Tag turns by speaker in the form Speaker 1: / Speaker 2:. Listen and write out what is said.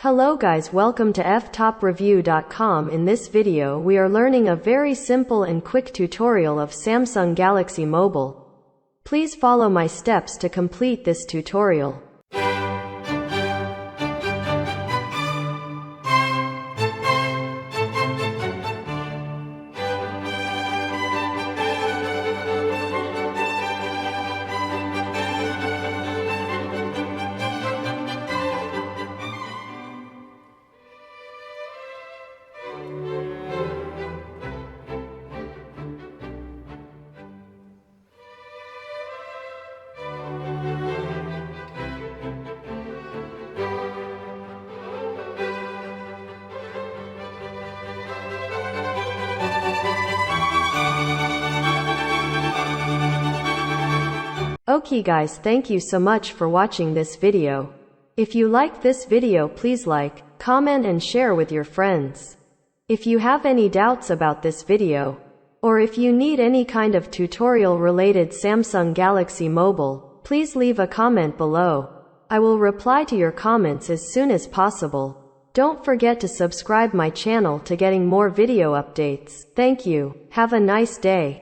Speaker 1: Hello guys, welcome to Ftopreview.com. In this video we are learning a very simple and quick tutorial of Samsung Galaxy Mobile. Please follow my steps to complete this tutorial. Okay guys, thank you so much for watching this video. If you like this video, please like, comment and share with your friends. If you have any doubts about this video, or if you need any kind of tutorial related Samsung Galaxy Mobile, please leave a comment below. I will reply to your comments as soon as possible. Don't forget to subscribe my channel to getting more video updates. Thank you. Have a nice day.